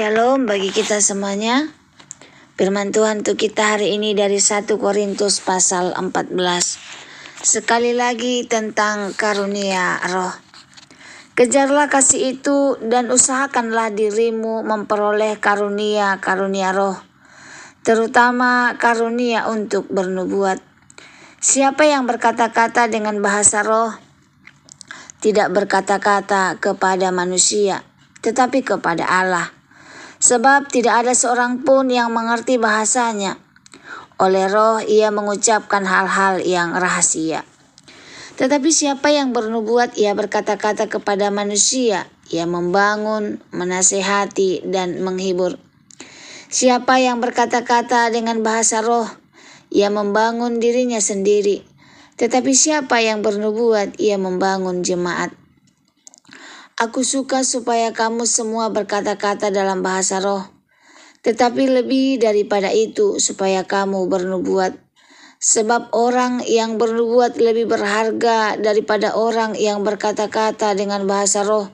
Shalom bagi kita semuanya. Firman Tuhan untuk kita hari ini dari 1 Korintus pasal 14. Sekali lagi tentang karunia roh. Kejarlah kasih itu dan usahakanlah dirimu memperoleh karunia roh, terutama karunia untuk bernubuat. Siapa yang berkata-kata dengan bahasa roh, tidak berkata-kata kepada manusia, tetapi kepada Allah. Sebab tidak ada seorang pun yang mengerti bahasanya. Oleh roh ia mengucapkan hal-hal yang rahasia. Tetapi siapa yang bernubuat, ia berkata-kata kepada manusia. Ia membangun, menasehati, dan menghibur. Siapa yang berkata-kata dengan bahasa roh, ia membangun dirinya sendiri. Tetapi siapa yang bernubuat, ia membangun jemaat. Aku suka supaya kamu semua berkata-kata dalam bahasa roh, tetapi lebih daripada itu supaya kamu bernubuat. Sebab orang yang bernubuat lebih berharga daripada orang yang berkata-kata dengan bahasa roh,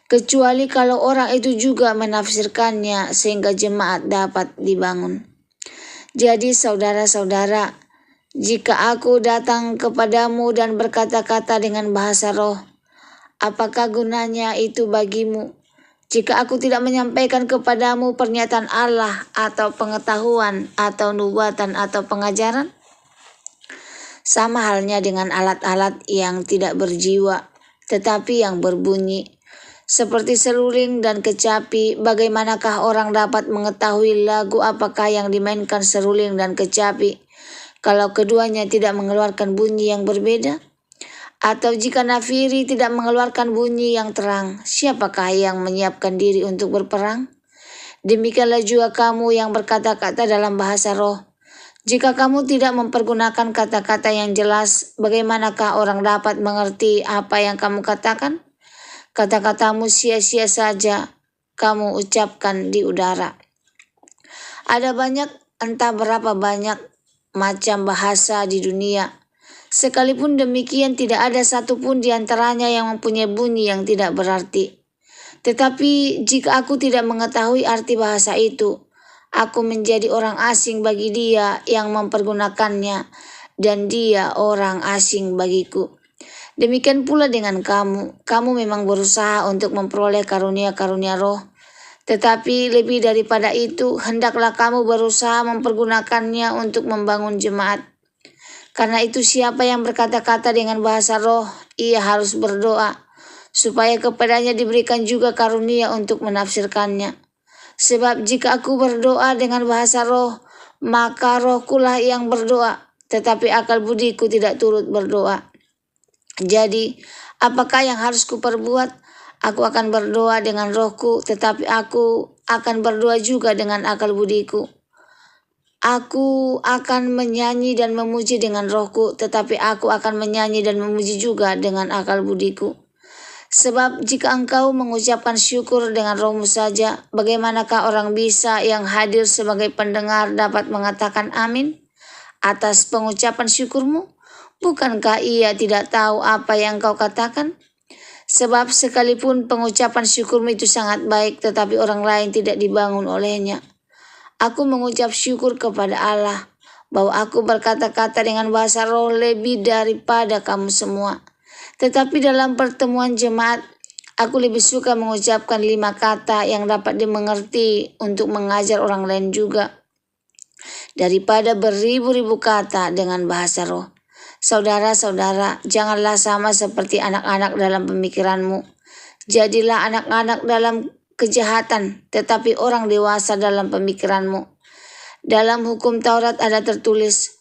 kecuali kalau orang itu juga menafsirkannya sehingga jemaat dapat dibangun. Jadi saudara-saudara, jika aku datang kepadamu dan berkata-kata dengan bahasa roh, apakah gunanya itu bagimu? Jika aku tidak menyampaikan kepadamu pernyataan Allah atau pengetahuan atau nubuatan atau pengajaran? Sama halnya dengan alat-alat yang tidak berjiwa, tetapi yang berbunyi. Seperti seruling dan kecapi, bagaimanakah orang dapat mengetahui lagu apakah yang dimainkan seruling dan kecapi, kalau keduanya tidak mengeluarkan bunyi yang berbeda? Atau jika nafiri tidak mengeluarkan bunyi yang terang, siapakah yang menyiapkan diri untuk berperang? Demikianlah juga kamu yang berkata-kata dalam bahasa roh. Jika kamu tidak mempergunakan kata-kata yang jelas, bagaimanakah orang dapat mengerti apa yang kamu katakan? Kata-katamu sia-sia saja kamu ucapkan di udara. Ada banyak, entah berapa banyak macam bahasa di dunia. Sekalipun demikian tidak ada satupun di antaranya yang mempunyai bunyi yang tidak berarti. Tetapi jika aku tidak mengetahui arti bahasa itu, aku menjadi orang asing bagi dia yang mempergunakannya, dan dia orang asing bagiku. Demikian pula dengan kamu. Kamu memang berusaha untuk memperoleh karunia-karunia roh. Tetapi lebih daripada itu, hendaklah kamu berusaha mempergunakannya untuk membangun jemaat. Karena itu siapa yang berkata-kata dengan bahasa roh, ia harus berdoa, supaya kepadanya diberikan juga karunia untuk menafsirkannya. Sebab jika aku berdoa dengan bahasa roh, maka rohkulah yang berdoa, tetapi akal budiku tidak turut berdoa. Jadi, apakah yang harus kuperbuat? Aku akan berdoa dengan rohku, tetapi aku akan berdoa juga dengan akal budiku. Aku akan menyanyi dan memuji dengan rohku, tetapi aku akan menyanyi dan memuji juga dengan akal budiku. Sebab jika engkau mengucapkan syukur dengan rohmu saja, bagaimanakah orang bisa yang hadir sebagai pendengar dapat mengatakan amin atas pengucapan syukurmu? Bukankah ia tidak tahu apa yang kau katakan? Sebab sekalipun pengucapan syukurmu itu sangat baik, tetapi orang lain tidak dibangun olehnya. Aku mengucap syukur kepada Allah bahwa aku berkata-kata dengan bahasa roh lebih daripada kamu semua. Tetapi dalam pertemuan jemaat, aku lebih suka mengucapkan 5 kata yang dapat dimengerti untuk mengajar orang lain juga, daripada beribu-ribu kata dengan bahasa roh. Saudara-saudara, janganlah sama seperti anak-anak dalam pemikiranmu. Jadilah anak-anak dalam kejahatan, tetapi orang dewasa dalam pemikiranmu. Dalam hukum Taurat ada tertulis,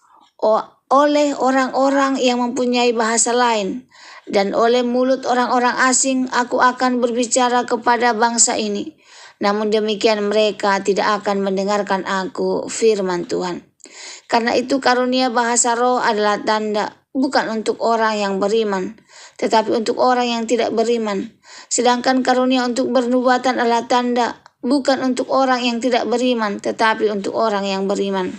oleh orang-orang yang mempunyai bahasa lain, dan oleh mulut orang-orang asing aku akan berbicara kepada bangsa ini. Namun demikian mereka tidak akan mendengarkan aku, firman Tuhan. Karena itu karunia bahasa roh adalah tanda, bukan untuk orang yang beriman, tetapi untuk orang yang tidak beriman. Sedangkan karunia untuk bernubuatan adalah tanda, bukan untuk orang yang tidak beriman, tetapi untuk orang yang beriman.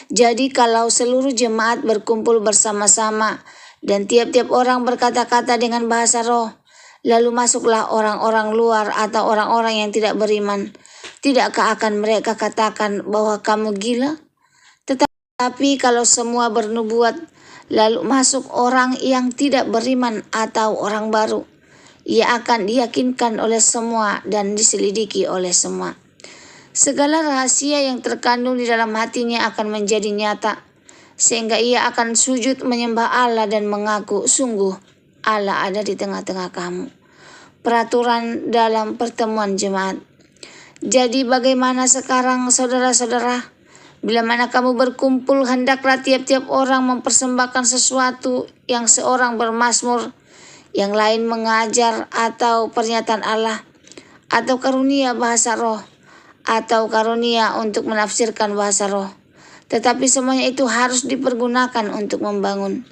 Jadi kalau seluruh jemaat berkumpul bersama-sama dan tiap-tiap orang berkata-kata dengan bahasa roh, Lalu masuklah orang-orang luar atau orang-orang yang tidak beriman. Tidakkah akan mereka katakan bahwa kamu gila? Tetapi kalau semua bernubuat, lalu masuk orang yang tidak beriman atau orang baru, ia akan diyakinkan oleh semua dan diselidiki oleh semua. Segala rahasia yang terkandung di dalam hatinya akan menjadi nyata, sehingga ia akan sujud menyembah Allah dan mengaku, sungguh Allah ada di tengah-tengah kamu. Peraturan dalam pertemuan jemaat. Jadi bagaimana sekarang saudara-saudara? Bila mana kamu berkumpul, hendaklah tiap-tiap orang mempersembahkan sesuatu, yang seorang bermazmur, yang lain mengajar atau pernyataan Allah, atau karunia bahasa roh, atau karunia untuk menafsirkan bahasa roh. Tetapi semuanya itu harus dipergunakan untuk membangun.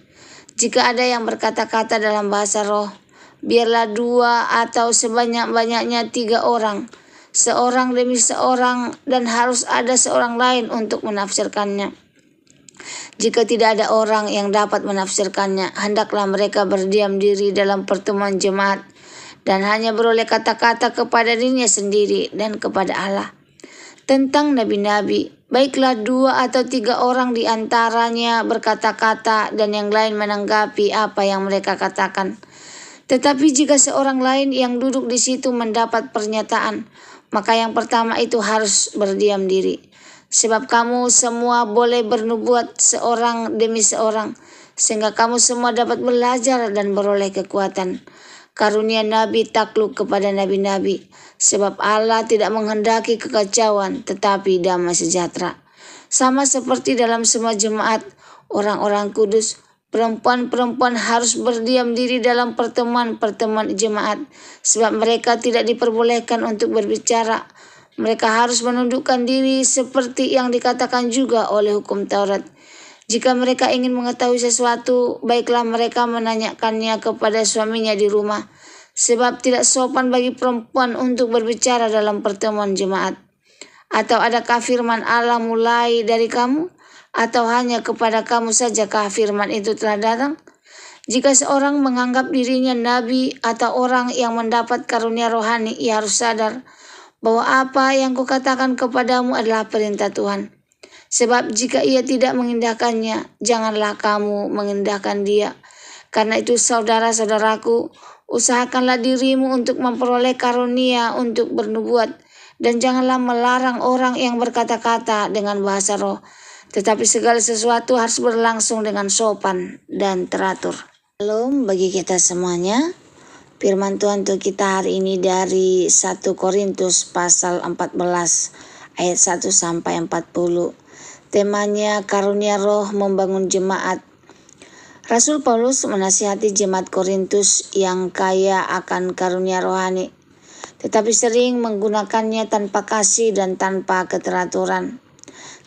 Jika ada yang berkata-kata dalam bahasa roh, biarlah 2 atau sebanyak-banyaknya 3 orang, seorang demi seorang, dan harus ada seorang lain untuk menafsirkannya. Jika tidak ada orang yang dapat menafsirkannya, hendaklah mereka berdiam diri dalam pertemuan jemaat dan hanya beroleh kata-kata kepada dirinya sendiri dan kepada Allah. Tentang nabi-nabi, baiklah 2 atau 3 orang di antaranya berkata-kata dan yang lain menanggapi apa yang mereka katakan. Tetapi jika seorang lain yang duduk di situ mendapat pernyataan, maka yang pertama itu harus berdiam diri. Sebab kamu semua boleh bernubuat seorang demi seorang, sehingga kamu semua dapat belajar dan beroleh kekuatan. Karunia nabi takluk kepada nabi-nabi, sebab Allah tidak menghendaki kekacauan, tetapi damai sejahtera. Sama seperti dalam semua jemaat, orang-orang kudus, perempuan-perempuan harus berdiam diri dalam pertemuan-pertemuan jemaat, sebab mereka tidak diperbolehkan untuk berbicara. Mereka harus menundukkan diri seperti yang dikatakan juga oleh hukum Taurat. Jika mereka ingin mengetahui sesuatu, baiklah mereka menanyakannya kepada suaminya di rumah, sebab tidak sopan bagi perempuan untuk berbicara dalam pertemuan jemaat. Atau adakah firman Allah mulai dari kamu? Atau hanya kepada kamu sajakah firman itu telah datang? Jika seorang menganggap dirinya nabi atau orang yang mendapat karunia rohani, ia harus sadar bahwa apa yang kukatakan kepadamu adalah perintah Tuhan. Sebab jika ia tidak mengindahkannya, janganlah kamu mengindahkan dia. Karena itu saudara-saudaraku, usahakanlah dirimu untuk memperoleh karunia untuk bernubuat, dan janganlah melarang orang yang berkata-kata dengan bahasa roh. Tetapi segala sesuatu harus berlangsung dengan sopan dan teratur. Shalom bagi kita semuanya. Firman Tuhan untuk kita hari ini dari 1 Korintus pasal 14 ayat 1 sampai 40. Temanya karunia roh membangun jemaat. Rasul Paulus menasihati jemaat Korintus yang kaya akan karunia rohani, tetapi sering menggunakannya tanpa kasih dan tanpa keteraturan.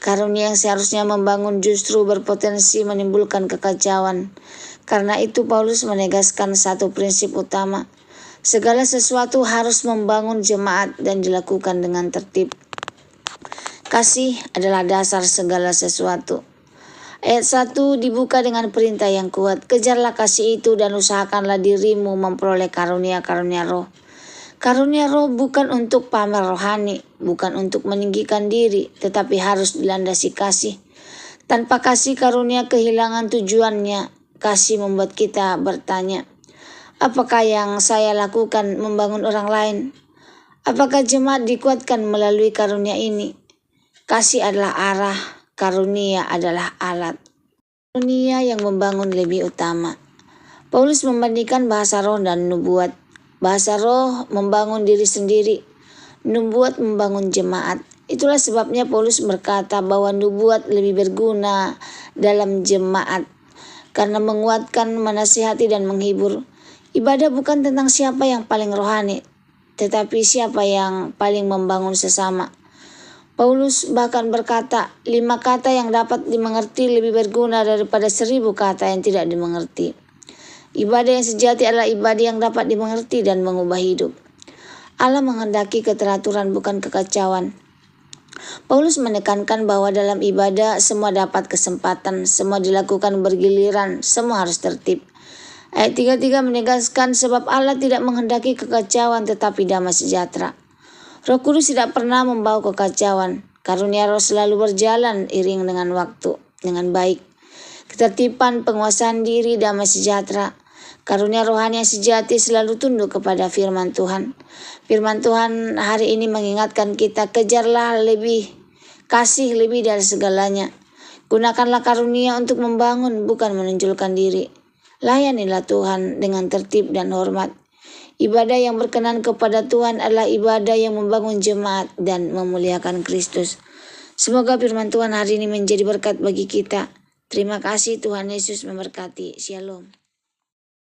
Karunia yang seharusnya membangun justru berpotensi menimbulkan kekacauan. Karena itu Paulus menegaskan satu prinsip utama. Segala sesuatu harus membangun jemaat dan dilakukan dengan tertib. Kasih adalah dasar segala sesuatu. Ayat 1 dibuka dengan perintah yang kuat. Kejarlah kasih itu dan usahakanlah dirimu memperoleh karunia-karunia roh. Karunia roh bukan untuk pamer rohani, bukan untuk meninggikan diri, tetapi harus dilandasi kasih. Tanpa kasih, karunia kehilangan tujuannya. Kasih membuat kita bertanya, apakah yang saya lakukan membangun orang lain? Apakah jemaat dikuatkan melalui karunia ini? Kasih adalah arah, karunia adalah alat. Karunia yang membangun lebih utama. Paulus membandingkan bahasa roh dan nubuat. Bahasa roh membangun diri sendiri, nubuat membangun jemaat. Itulah sebabnya Paulus berkata bahwa nubuat lebih berguna dalam jemaat, karena menguatkan, menasihati, dan menghibur. Ibadah bukan tentang siapa yang paling rohani, tetapi siapa yang paling membangun sesama. Paulus bahkan berkata, 5 kata yang dapat dimengerti lebih berguna daripada 1000 kata yang tidak dimengerti. Ibadah yang sejati adalah ibadah yang dapat dimengerti dan mengubah hidup. Allah menghendaki keteraturan, bukan kekacauan. Paulus menekankan bahwa dalam ibadah semua dapat kesempatan, semua dilakukan bergiliran, semua harus tertib. Ayat 33 menegaskan sebab Allah tidak menghendaki kekacauan tetapi damai sejahtera. Roh Kudus tidak pernah membawa kekacauan. Karunia Roh selalu berjalan iring dengan waktu, dengan baik. Ketertiban, penguasaan diri, damai sejahtera. Karunia rohani yang sejati selalu tunduk kepada firman Tuhan. Firman Tuhan hari ini mengingatkan kita, kejarlah lebih, kasih lebih dari segalanya. Gunakanlah karunia untuk membangun, bukan menonjolkan diri. Layanilah Tuhan dengan tertib dan hormat. Ibadah yang berkenan kepada Tuhan adalah ibadah yang membangun jemaat dan memuliakan Kristus. Semoga firman Tuhan hari ini menjadi berkat bagi kita. Terima kasih, Tuhan Yesus memberkati. Shalom.